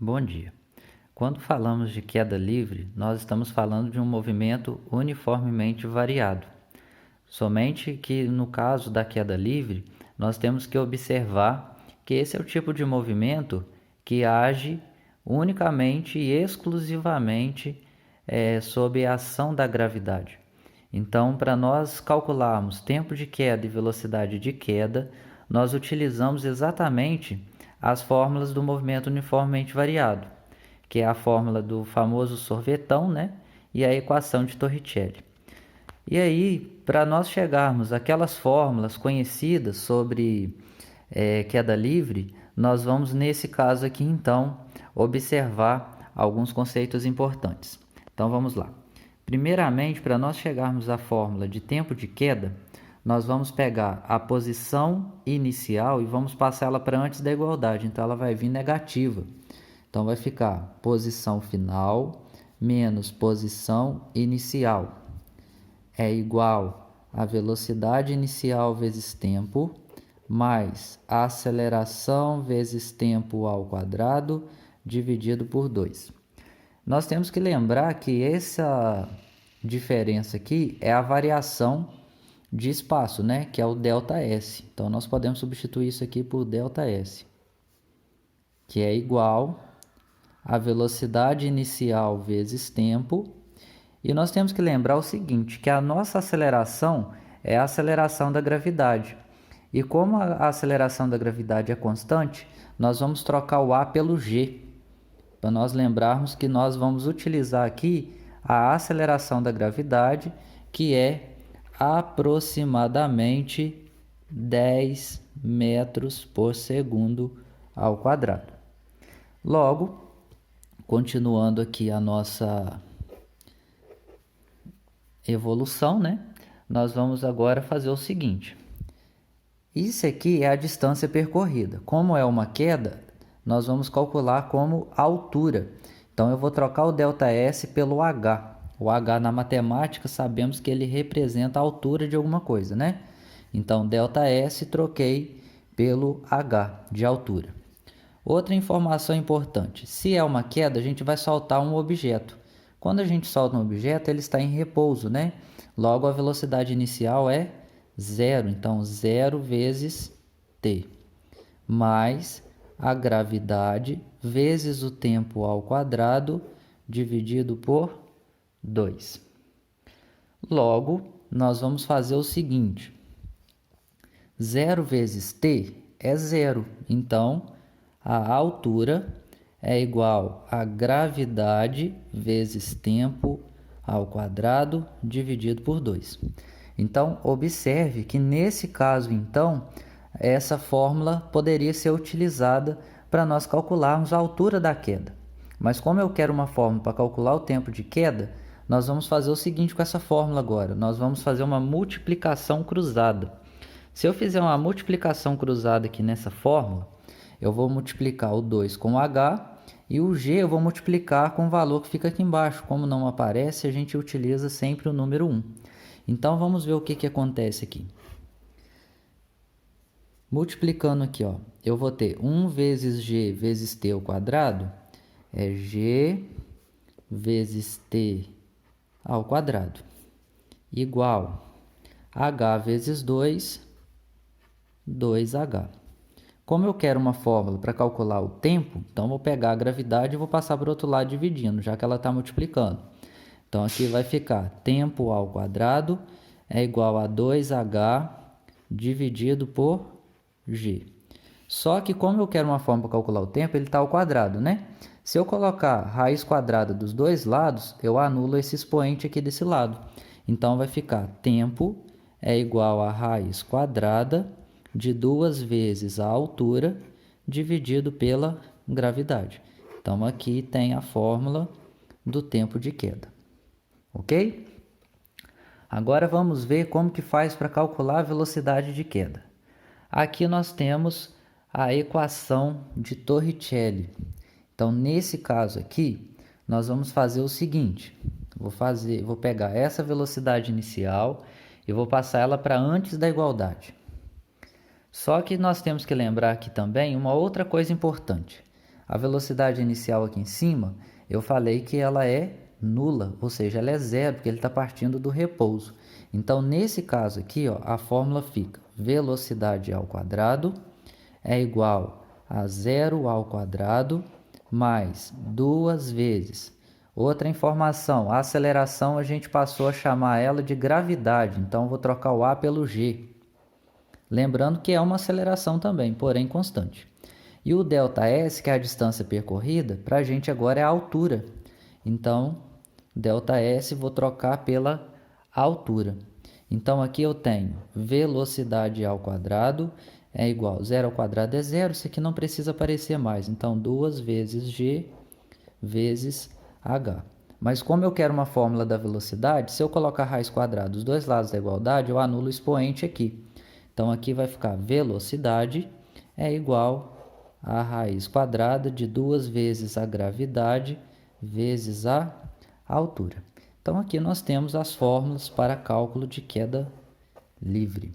Bom dia. Quando falamos de queda livre, nós estamos falando de um movimento uniformemente variado. Somente que no caso da queda livre, nós temos que observar que esse é o tipo de movimento que age unicamente e exclusivamente sob a ação da gravidade. Então, para nós calcularmos tempo de queda e velocidade de queda, nós utilizamos exatamente as fórmulas do movimento uniformemente variado, que é a fórmula do famoso sorvetão, né? E a equação de Torricelli. E aí, para nós chegarmos àquelas fórmulas conhecidas sobre queda livre, nós vamos, nesse caso aqui, então, observar alguns conceitos importantes. Então, vamos lá. Primeiramente, para nós chegarmos à fórmula de tempo de queda, nós vamos pegar a posição inicial e vamos passar ela para antes da igualdade. Então, ela vai vir negativa. Então, vai ficar posição final menos posição inicial é igual a velocidade inicial vezes tempo, mais a aceleração vezes tempo ao quadrado, dividido por 2. Nós temos que lembrar que essa diferença aqui é a variação de espaço, né? Que é o ΔS. Então, nós podemos substituir isso aqui por ΔS, que é igual a velocidade inicial vezes tempo. E nós temos que lembrar o seguinte, que a nossa aceleração é a aceleração da gravidade. E como a aceleração da gravidade é constante, nós vamos trocar o A pelo G, para nós lembrarmos que nós vamos utilizar aqui a aceleração da gravidade, que é aproximadamente 10 metros por segundo ao quadrado. Logo, continuando aqui a nossa evolução, né? Nós vamos agora fazer o seguinte. Isso aqui é a distância percorrida. Como é uma queda, nós vamos calcular como altura. Então, eu vou trocar o ΔS pelo H. O H na matemática sabemos que ele representa a altura de alguma coisa, né? Então, ΔS troquei pelo H de altura. Outra informação importante. Se é uma queda, a gente vai soltar um objeto. Quando a gente solta um objeto, ele está em repouso, né? Logo, a velocidade inicial é zero. Então, 0 vezes t, mais a gravidade vezes o tempo ao quadrado, dividido por 2. Logo, nós vamos fazer o seguinte. 0 vezes t é zero. Então, a altura é igual a gravidade vezes tempo ao quadrado dividido por 2. Então, observe que nesse caso, então, essa fórmula poderia ser utilizada para nós calcularmos a altura da queda. Mas como eu quero uma fórmula para calcular o tempo de queda, nós vamos fazer o seguinte com essa fórmula agora. Nós vamos fazer uma multiplicação cruzada. Se eu fizer uma multiplicação cruzada aqui nessa fórmula, eu vou multiplicar o 2 com o H e o G eu vou multiplicar com o valor que fica aqui embaixo. Como não aparece, a gente utiliza sempre o número 1. Então, vamos ver o que acontece aqui. Multiplicando aqui, ó, eu vou ter 1 vezes G vezes T ao quadrado, é G vezes T ao quadrado, igual H vezes 2, 2H. Como eu quero uma fórmula para calcular o tempo, então vou pegar a gravidade e vou passar para o outro lado dividindo, já que ela está multiplicando. Então, aqui vai ficar tempo ao quadrado é igual a 2H dividido por G. Só que como eu quero uma fórmula para calcular o tempo, ele está ao quadrado, né? Se eu colocar raiz quadrada dos dois lados, eu anulo esse expoente aqui desse lado. Então, vai ficar tempo é igual a raiz quadrada de 2 vezes a altura dividido pela gravidade. Então, aqui tem a fórmula do tempo de queda. Ok? Agora, vamos ver como que faz para calcular a velocidade de queda. Aqui nós temos a equação de Torricelli. Então, nesse caso aqui, nós vamos fazer o seguinte. Vou pegar essa velocidade inicial e vou passar ela para antes da igualdade. Só que nós temos que lembrar aqui também uma outra coisa importante. A velocidade inicial aqui em cima, eu falei que ela é nula, ou seja, ela é zero, porque ele está partindo do repouso. Então, nesse caso aqui, ó, a fórmula fica velocidade ao quadrado é igual a zero ao quadrado mais 2 vezes. Outra informação, a aceleração a gente passou a chamar ela de gravidade, então vou trocar o A pelo G. Lembrando que é uma aceleração também, porém constante. E o ΔS, que é a distância percorrida, para a gente agora é a altura. Então, ΔS vou trocar pela altura. Então, aqui eu tenho velocidade ao quadrado é igual, zero ao quadrado é zero, isso aqui não precisa aparecer mais. Então, 2 vezes G vezes H. Mas como eu quero uma fórmula da velocidade, se eu colocar raiz quadrada dos dois lados da igualdade, eu anulo o expoente aqui. Então, aqui vai ficar velocidade é igual a raiz quadrada de 2 vezes a gravidade vezes a altura. Então, aqui nós temos as fórmulas para cálculo de queda livre.